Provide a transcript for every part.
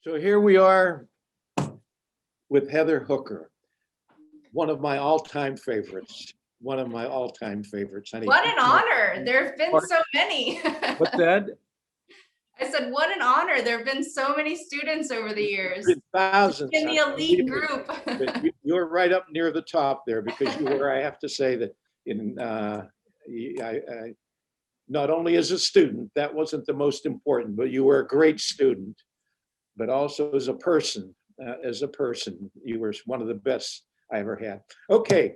So here we are with Heather Hooker, one of my all-time favorites. One of my all-time favorites. What an honor. There have been so many. What's that? I said, what an honor. There have been so many students over the years. Thousands. In the elite group. You're right up near the top there because you were, I have to say that not only as a student, that wasn't the most important, but you were a great student, but also as a person, you were one of the best I ever had. Okay,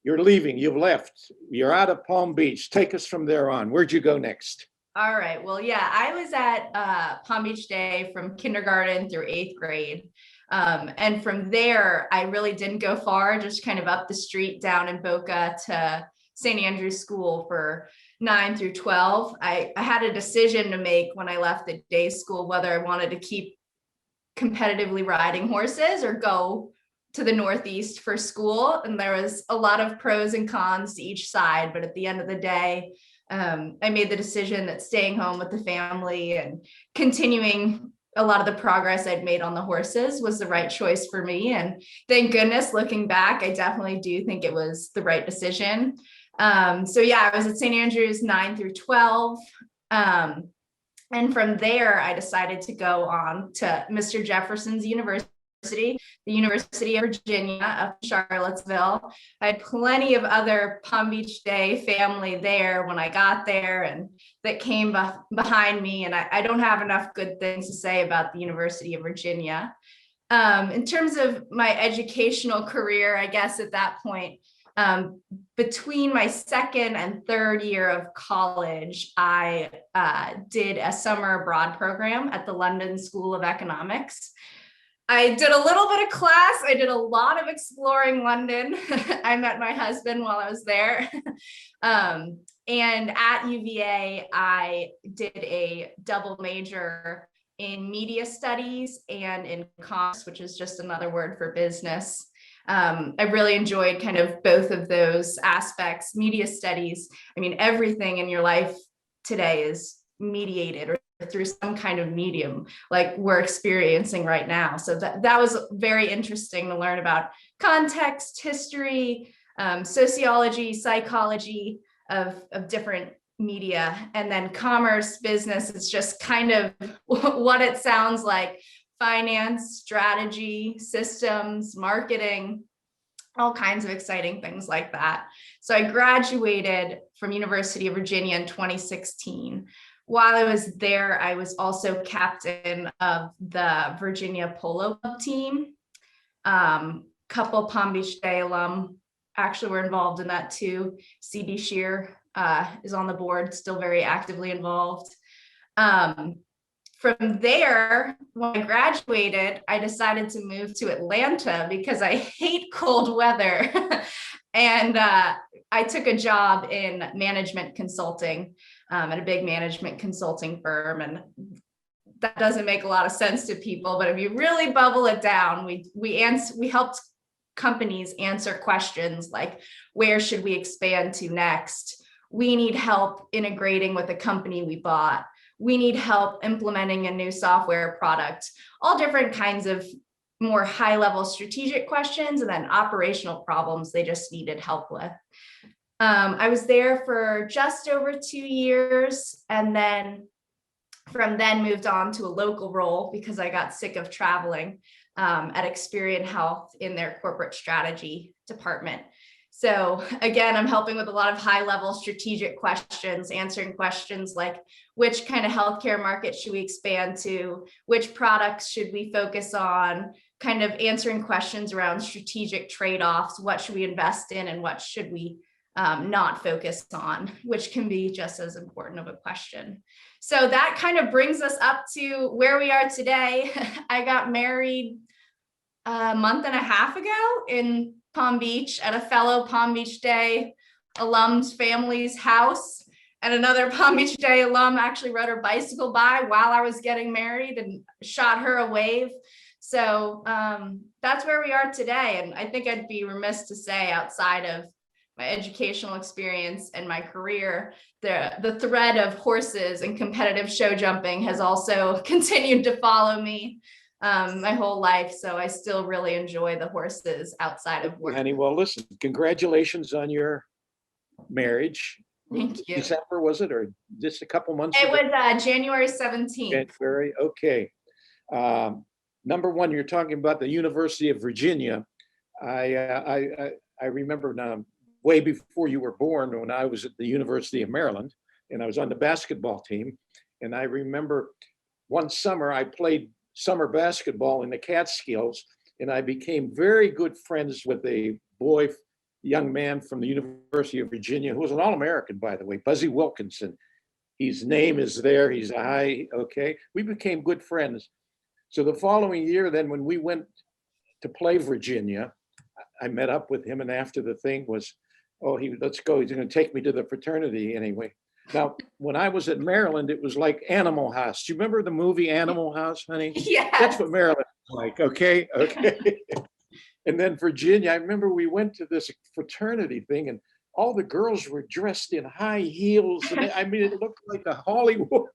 you're leaving, you've left, you're out of Palm Beach. Take us from there on. Where'd you go next? All right, well, yeah, I was at Palm Beach Day from kindergarten through 8th grade. And from there, I really didn't go far, just kind of up the street down in Boca to St. Andrew's School for 9 through 12. I had a decision to make when I left the day school, whether I wanted to keep competitively riding horses or go to the Northeast for school. And there was a lot of pros and cons to each side. But at the end of the day, I made the decision that staying home with the family and continuing a lot of the progress I'd made on the horses was the right choice for me. And thank goodness, looking back, I definitely do think it was the right decision. So yeah, I was at St. Andrews 9 through 12. And from there, I decided to go on to Mr. Jefferson's University, the University of Virginia up in Charlottesville. I had plenty of other Palm Beach Day family there when I got there and that came behind me. And I don't have enough good things to say about the University of Virginia. In terms of my educational career, I guess at that point, between my second and third year of college, I did a summer abroad program at the London School of Economics. I did a little bit of class. I did a lot of exploring London. I met my husband while I was there. And at UVA, I did a double major in media studies and in commerce, which is just another word for business. I really enjoyed kind of both of those aspects. Media studies, I mean, everything in your life today is mediated or through some kind of medium like we're experiencing right now. So that was very interesting to learn about context, history, sociology, psychology of different media. And then commerce, business is just kind of what it sounds like: finance, strategy, systems, marketing, all kinds of exciting things like that. So I graduated from University of Virginia in 2016. While I was there, I was also captain of the Virginia Polo Club team. Couple Palm Beach Day alum actually were involved in that too. CD Shear is on the board, still very actively involved. From there, when I graduated, I decided to move to Atlanta because I hate cold weather. And I took a job in management consulting at a big management consulting firm. And that doesn't make a lot of sense to people, but if you really bubble it down, we helped companies answer questions like, where should we expand to next? We need help integrating with a company we bought. We need help implementing a new software product, all different kinds of more high-level strategic questions, and then operational problems they just needed help with. I was there for just over 2 years, and then from then moved on to a local role because I got sick of traveling at Experian Health in their corporate strategy department. So again, I'm helping with a lot of high-level strategic questions, answering questions like, which kind of healthcare market should we expand to? Which products should we focus on? Kind of answering questions around strategic trade-offs. What should we invest in and what should we not focus on, which can be just as important of a question. So that kind of brings us up to where we are today. I got married a month and a half ago in Palm Beach at a fellow Palm Beach Day alum's family's house. And another Palm Beach Day alum actually rode her bicycle by while I was getting married and shot her a wave. So that's where we are today. And I think I'd be remiss to say, outside of my educational experience and my career, the thread of horses and competitive show jumping has also continued to follow me my whole life. So I still really enjoy the horses outside of work. Honey, well, listen, congratulations on your marriage. Thank you. December, was it, or just a couple months It ago? was January 17th. January, okay. Number one, you're talking about the University of Virginia. I remember now, way before you were born, when I was at the University of Maryland, and I was on the basketball team. And I remember one summer I played summer basketball in the Catskills, and I became very good friends with a young man from the University of Virginia, who was an All-American, by the way, Buzzy Wilkinson. His name is there. He's okay. We became good friends. So the following year, then, when we went to play Virginia, I met up with him, and after the thing was, let's go. He's going to take me to the fraternity anyway. Now, when I was at Maryland, it was like Animal House. Do you remember the movie Animal House, honey? Yeah. That's what Maryland was like. Okay. And then Virginia, I remember we went to this fraternity thing, and all the girls were dressed in high heels. And it looked like a Hollywood.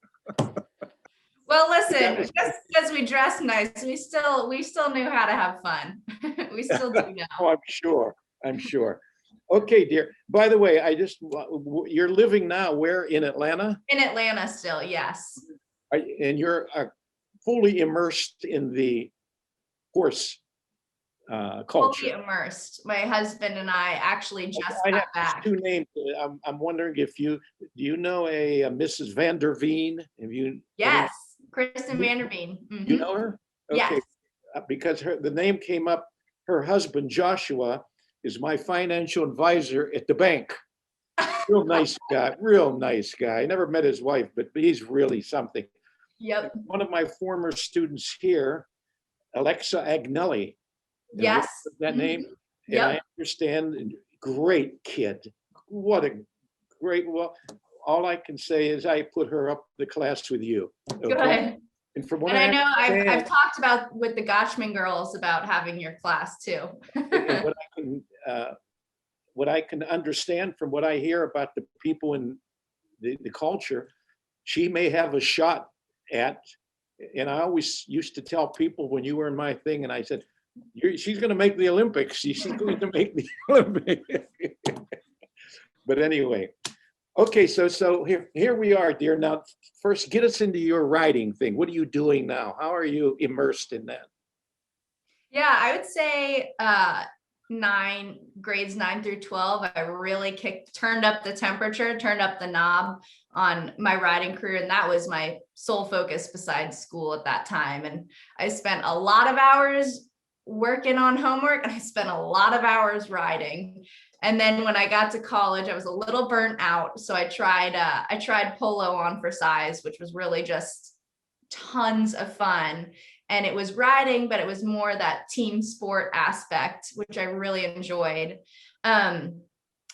Well, listen, just because we dress nice, we still knew how to have fun. We still do now. Oh, I'm sure. Okay, dear. By the way, you're living now where, in Atlanta? In Atlanta still, yes. And you're fully immersed in the horse culture. Fully immersed. My husband and I actually just I got have back. two names. I'm wondering if do you know a Mrs. Van der Veen? Have you? Yes, Kristen Vanderveen. You know her? Okay. Yes. Because the name came up. Her husband Joshua is my financial advisor at the bank. Real nice guy. I never met his wife, but he's really something. Yep. One of my former students here, Alexa Agnelli. Yes. That name? Yep. And I understand, great kid. What a great, all I can say is I put her up the class with you. Okay? Good. And from what And I know I've talked about with the Gotchman girls about having your class too. And what I can understand from what I hear about the people in the culture, she may have a shot at, and I always used to tell people when you were in my thing, and I said, she's going to make the Olympics. She's going to make the Olympics. But anyway, okay, so here we are, dear. Now, first, get us into your writing thing. What are you doing now? How are you immersed in that? Yeah, I would say grades 9 through 12, I really turned up the temperature, turned up the knob on my writing career. And that was my sole focus besides school at that time. And I spent a lot of hours working on homework, and I spent a lot of hours writing. And then when I got to college, I was a little burnt out. So I tried polo on for size, which was really just tons of fun. And it was riding, but it was more that team sport aspect, which I really enjoyed. Then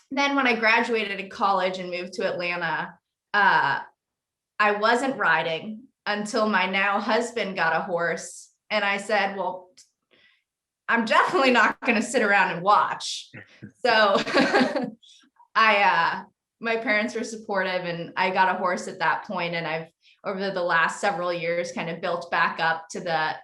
when I graduated in college and moved to Atlanta, I wasn't riding until my now husband got a horse. And I said, well, I'm definitely not going to sit around and watch. So my parents were supportive, and I got a horse at that point. And I've, over the last several years, kind of built back up to the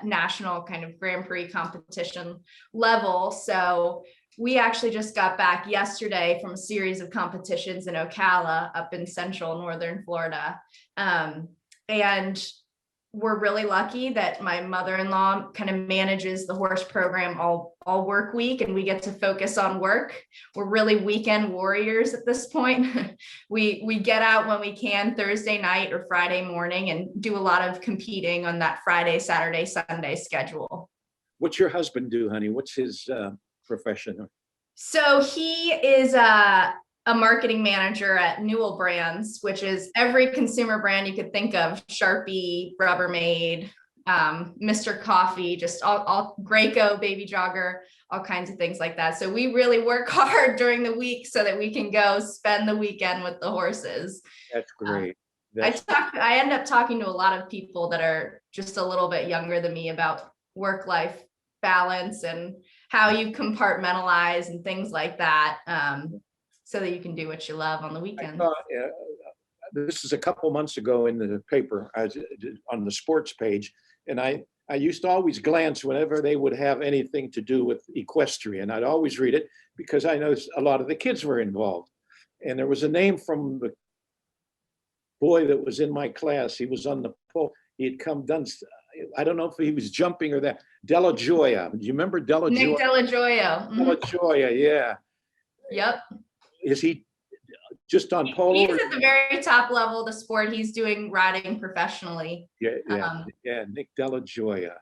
national kind of Grand Prix competition level. So we actually just got back yesterday from a series of competitions in Ocala up in central northern Florida. And we're really lucky that my mother-in-law kind of manages the horse program all work week, and we get to focus on work. We're really weekend warriors at this point. We get out when we can Thursday night or Friday morning and do a lot of competing on that Friday, Saturday, Sunday schedule. What's your husband do, honey? What's his profession? So he is a marketing manager at Newell Brands, which is every consumer brand you could think of: Sharpie, Rubbermaid, Mr. Coffee, just all Greco, Baby Jogger, all kinds of things like that. So we really work hard during the week so that we can go spend the weekend with the horses. That's great. I end up talking to a lot of people that are just a little bit younger than me about work-life balance and how you compartmentalize and things like that, so that you can do what you love on the weekends. This is a couple months ago in the paper, on the sports page, and I used to always glance whenever they would have anything to do with equestrian. I'd always read it because I know a lot of the kids were involved. And there was a name from the boy that was in my class. He was on the pole. He had come done. I don't know if he was jumping or that. Della Gioia. Do you remember Della Gioia? Nick Della Gioia. Della Gioia, yeah. Yep. Is he just on pole? He's at the very top level of the sport. He's doing riding professionally. Yeah, Nick Della Gioia.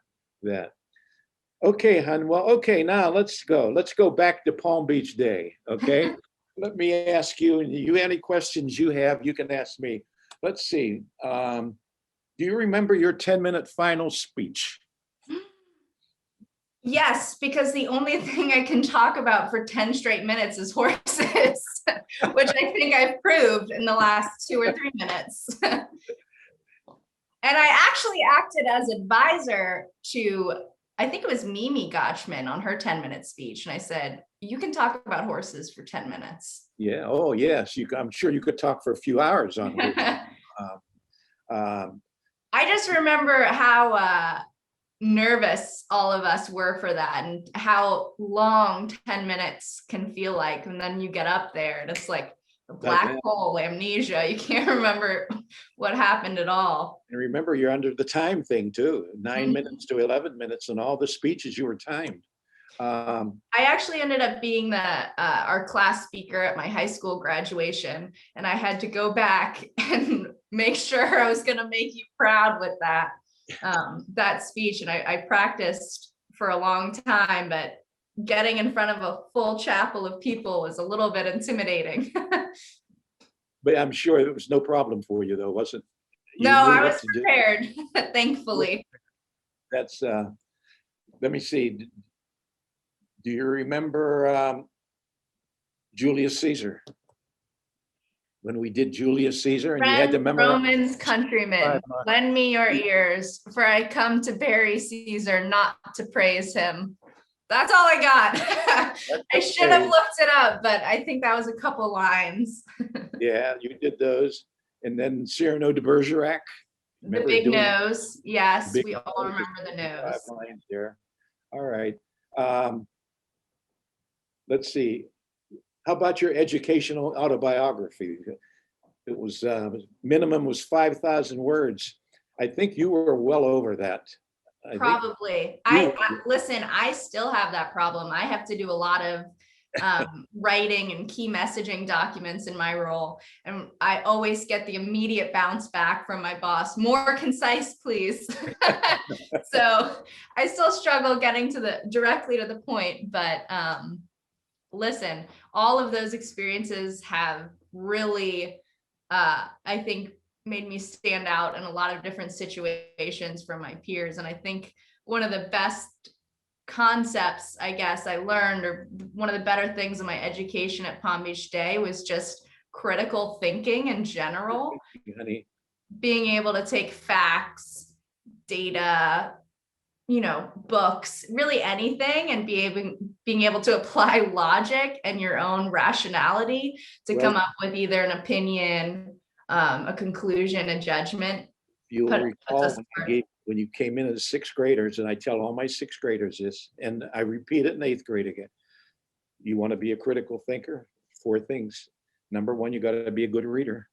That. Okay, hon. Well, okay, now let's go. Let's go back to Palm Beach Day, okay? Let me ask you, and you any questions you have, you can ask me. Let's see. Do you remember your 10-minute final speech? Yes, because the only thing I can talk about for 10 straight minutes is horses, which I think I've proved in the last 2 or 3 minutes. And I actually acted as advisor to, I think it was Mimi Gotchman on her 10-minute speech. And I said, you can talk about horses for 10 minutes. Yeah. Oh, yes. I'm sure you could talk for a few hours on horses. I just remember how nervous all of us were for that, and how long 10 minutes can feel like. And then you get up there and it's like a black hole, amnesia. You can't remember what happened at all. And remember, you're under the time thing too, 9 minutes to 11 minutes, and all the speeches you were timed. I actually ended up being our class speaker at my high school graduation, and I had to go back and make sure I was going to make you proud with that speech. And I practiced for a long time, but getting in front of a full chapel of people was a little bit intimidating. But I'm sure it was no problem for you, though, wasn't it? No, I was prepared, thankfully. That's, let me see. Do you remember Julius Caesar? When we did Julius Caesar and you had to memorize. Romans countrymen, lend me your ears, for I come to bury Caesar, not to praise him. That's all I got. I should have looked it up, but I think that was a couple lines. Yeah, you did those. And then Cyrano de Bergerac. The big nose. Yes, we all remember the nose. 5 lines there. All right. Let's see. How about your educational autobiography? It was minimum was 5,000 words. I think you were well over that. Probably. Listen, I still have that problem. I have to do a lot of writing and key messaging documents in my role. And I always get the immediate bounce back from my boss, more concise, please. So I still struggle getting directly to the point, but listen, all of those experiences have really, I think, made me stand out in a lot of different situations from my peers. And I think one of the best concepts, I guess, I learned, or one of the better things in my education at Palm Beach Day, was just critical thinking in general. Being able to take facts, data, books, really anything, and being able to apply logic and your own rationality to come up with either an opinion, a conclusion, a judgment. You'll recall when you came in as 6th graders, and I tell all my 6th graders this, and I repeat it in 8th grade again. You want to be a critical thinker? 4 things. Number 1, you got to be a good reader.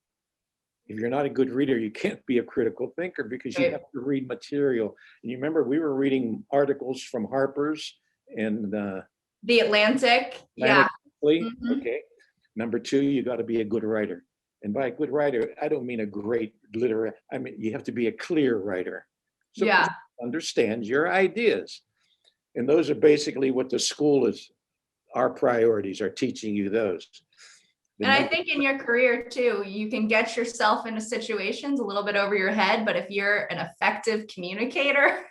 If you're not a good reader, you can't be a critical thinker, because you have to read material. And you remember we were reading articles from Harper's and The Atlantic. Yeah. Mm-hmm. Okay. Number 2, you got to be a good writer. And by a good writer, I don't mean a great literary. I mean, you have to be a clear writer. So understand your ideas. And those are basically what the school our priorities are teaching you those. And I think in your career too, you can get yourself into situations a little bit over your head, but if you're an effective communicator,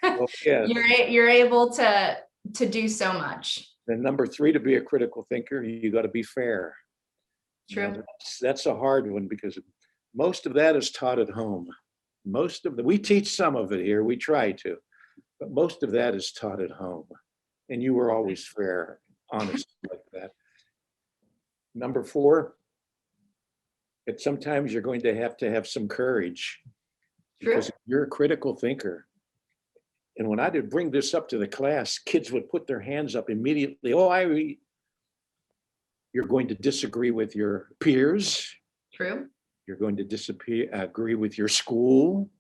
you're able to do so much. And number 3, to be a critical thinker, you got to be fair. True. That's a hard one, because most of that is taught at home. We teach some of it here, we try to, but most of that is taught at home. and you were always fair, honest like that. Number 4, that sometimes you're going to have some courage True. because you're a critical thinker. And when I did bring this up to the class, kids would put their hands up immediately. Oh, you're going to disagree with your peers. True. You're going to agree with your school.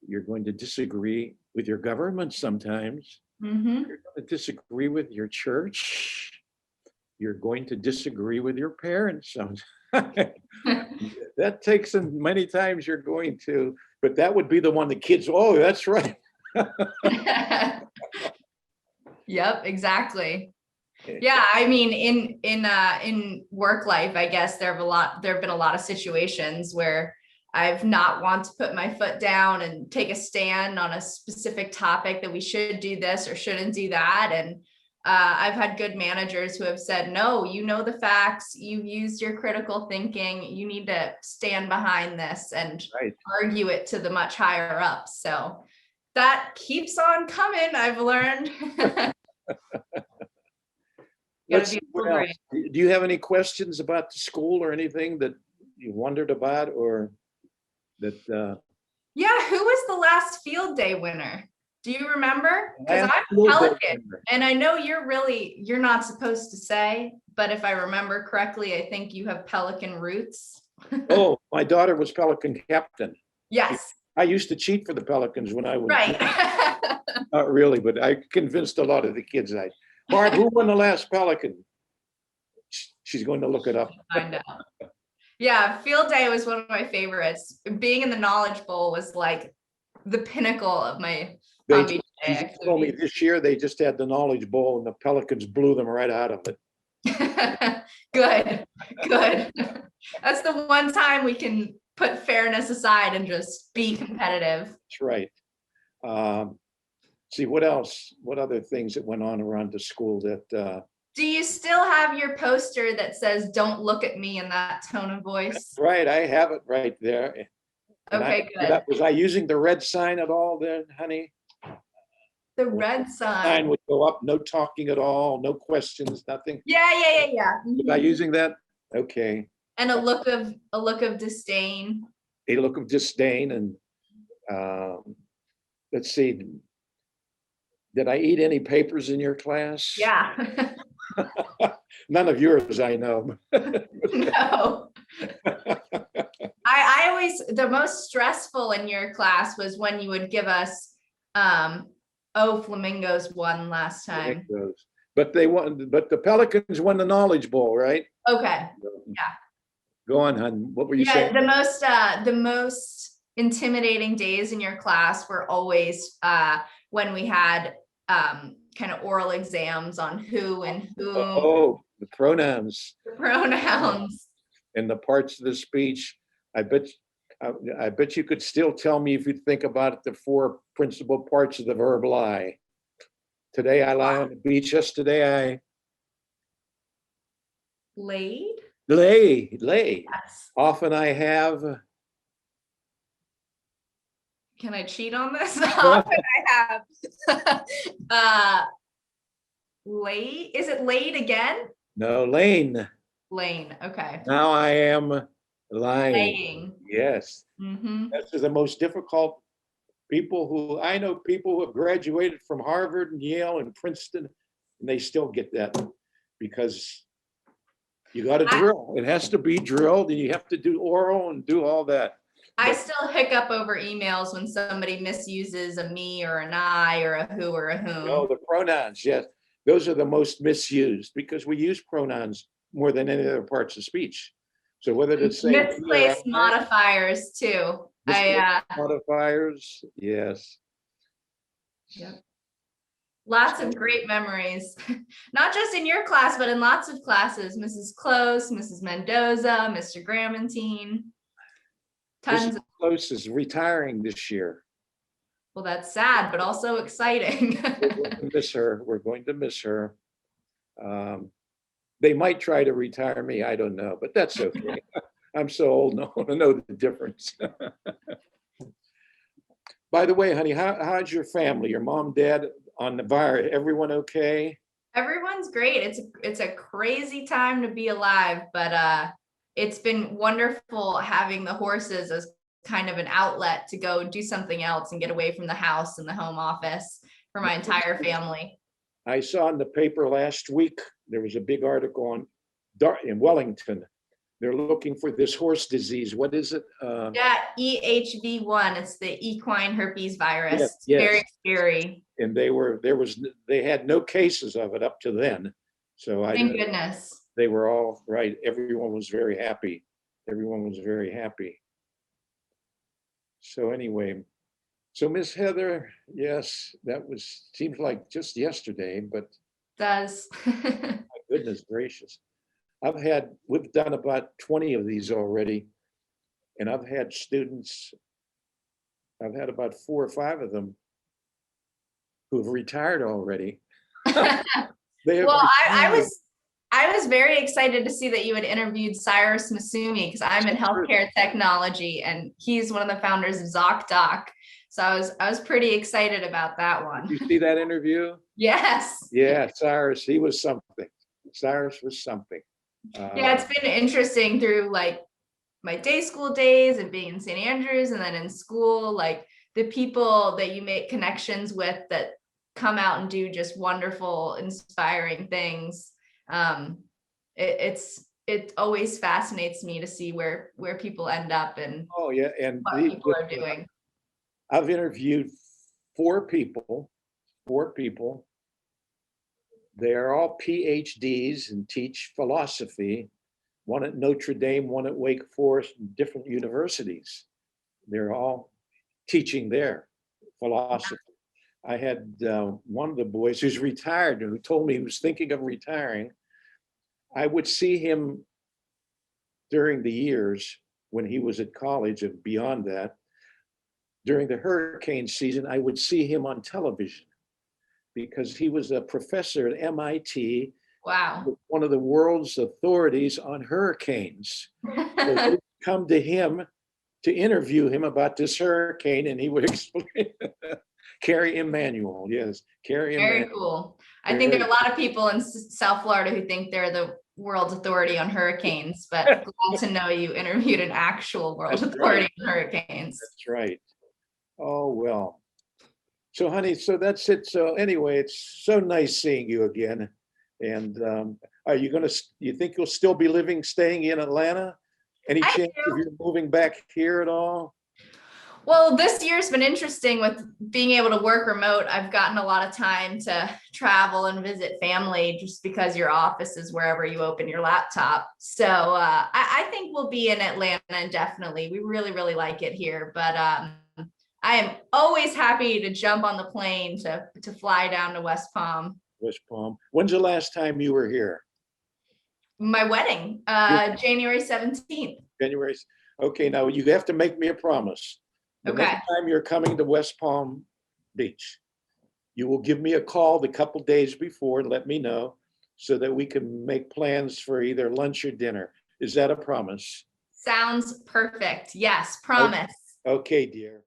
You're going to disagree with your government sometimes. Mm-hmm. You're going to disagree with your church. You're going to disagree with your parents sometimes. That takes many times you're going to, but that would be the one the kids, oh, that's right. Yep, exactly. Yeah, I mean, in work life, I guess there have been a lot of situations where I've not want to put my foot down and take a stand on a specific topic that we should do this or shouldn't do that. And I've had good managers who have said, no, you know the facts, you've used your critical thinking, you need to stand behind this and argue it to the much higher up. So that keeps on coming, I've learned. Let's see what else. Do you have any questions about the school or anything that you wondered about or that? Yeah, who was the last field day winner? Do you remember? Because I'm Pelican, and I know you're not supposed to say, but if I remember correctly, I think you have Pelican roots. Oh, my daughter was Pelican captain. Yes. I used to cheat for the Pelicans when I was right. Not really, but I convinced a lot of the kids. Barb, who won the last Pelican? She's going to look it up. Find out. Yeah, field day was one of my favorites. Being in the Knowledge Bowl was like the pinnacle of my They told me this year they just had the Knowledge Bowl and the Pelicans blew them right out of it. Good. That's the one time we can put fairness aside and just be competitive. That's right. See, what else? What other things that went on around the school that... Do you still have your poster that says, don't look at me in that tone of voice? Right, I have it right there. Okay, good. Was I using the red sign at all then, honey? The red sign. Sign would go up, no talking at all, no questions, nothing. Yeah. Mm-hmm. Was I using that? Okay. And a look of disdain. A look of disdain, and let's see. Did I eat any papers in your class? Yeah. None of yours, I know. No. I always, the most stressful in your class was when you would give us, Flamingos won last time. But they won, but the Pelicans won the Knowledge Bowl, right? Okay. Yeah. Go on, hon. What were you saying? The most intimidating days in your class were always when we had kind of oral exams on who and whom. Oh, the pronouns. The pronouns. And the parts of the speech. I bet you could still tell me if you think about it, the 4 principal parts of the verb lie. Today I lie on the beach. Yesterday I laid. Lay. Yes. Often I have. Can I cheat on this? Often I have. Late. Is it laid again? No, Lane. Lane. Okay. Now I am lying. Yes. Mm-hmm. That's the most difficult people I know people who have graduated from Harvard and Yale and Princeton, and they still get that because you got to drill. It has to be drilled, and you have to do oral and do all that. I still hiccup over emails when somebody misuses a me or an I or a who or a whom. Oh, the pronouns, yes. Those are the most misused because we use pronouns more than any other parts of speech. So whether it's misplaced modifiers too. Modifiers, yes. Yep. Lots of great memories, not just in your class, but in lots of classes. Mrs. Close, Mrs. Mendoza, Mr. Gramantine. Tons. Mrs. Close is retiring this year. Well, that's sad, but also exciting. We're going to miss her. We're going to miss her. They might try to retire me. I don't know, but that's okay. I'm so old now to know the difference. By the way, honey, how's your family? Your mom, dad, on the virus? Everyone okay? Everyone's great. It's a crazy time to be alive, but it's been wonderful having the horses as kind of an outlet to go do something else and get away from the house and the home office for my entire family. I saw in the paper last week, there was a big article on in Wellington. They're looking for this horse disease. What is it? Yeah, EHV1. It's the equine herpes virus. Yes, It's yes. very scary. And they had no cases of it up to then. So Thank goodness. they were all right. Everyone was very happy. Everyone was very happy. So anyway, so Miss Heather, yes, seems like just yesterday, but Does. my goodness gracious. We've done about 20 of these already. And I've had about 4 or 5 of them who've retired already. Well, I was very excited to see that you had interviewed Cyrus Masumi because I'm in healthcare technology and he's one of the founders of ZocDoc. So I was pretty excited about that one. You see that interview? Yes. Yeah, Cyrus, he was something. Cyrus was something. Yeah, it's been interesting through like my day school days and being in St. Andrews and then in school, like the people that you make connections with that come out and do just wonderful, inspiring things. It always fascinates me to see where people end up and Oh yeah, and what people are doing. I've interviewed 4 people. They are all PhDs and teach philosophy, one at Notre Dame, one at Wake Forest, different universities. They're all teaching their philosophy. I had one of the boys who's retired, who told me he was thinking of retiring. I would see him during the years when he was at college and beyond that. During the hurricane season, I would see him on television because he was a professor at MIT. Wow. One of the world's authorities on hurricanes. So they'd come to him to interview him about this hurricane, and he would explain. Carrie Emanuel, yes, Carrie Very Emanuel. cool. I think there are a lot of people in South Florida who think they're the world's authority on hurricanes, but glad to know you interviewed an actual world authority on hurricanes. That's right. Oh, well. So, honey, so that's it. So anyway, it's so nice seeing you again. And you think you'll still be staying in Atlanta? Any chance of you moving back here at all? Well, this year's been interesting with being able to work remote. I've gotten a lot of time to travel and visit family just because your office is wherever you open your laptop. So I think we'll be in Atlanta indefinitely. We really, really like it here. But I am always happy to jump on the plane to fly down to West Palm. West Palm. When's the last time you were here? My wedding, January 17th. January. Okay, now you have to make me a promise. The next time you're coming to West Palm Beach, you will give me a call the couple days before and let me know so that we can make plans for either lunch or dinner. Is that a promise? Sounds perfect. Yes, promise. Okay, dear.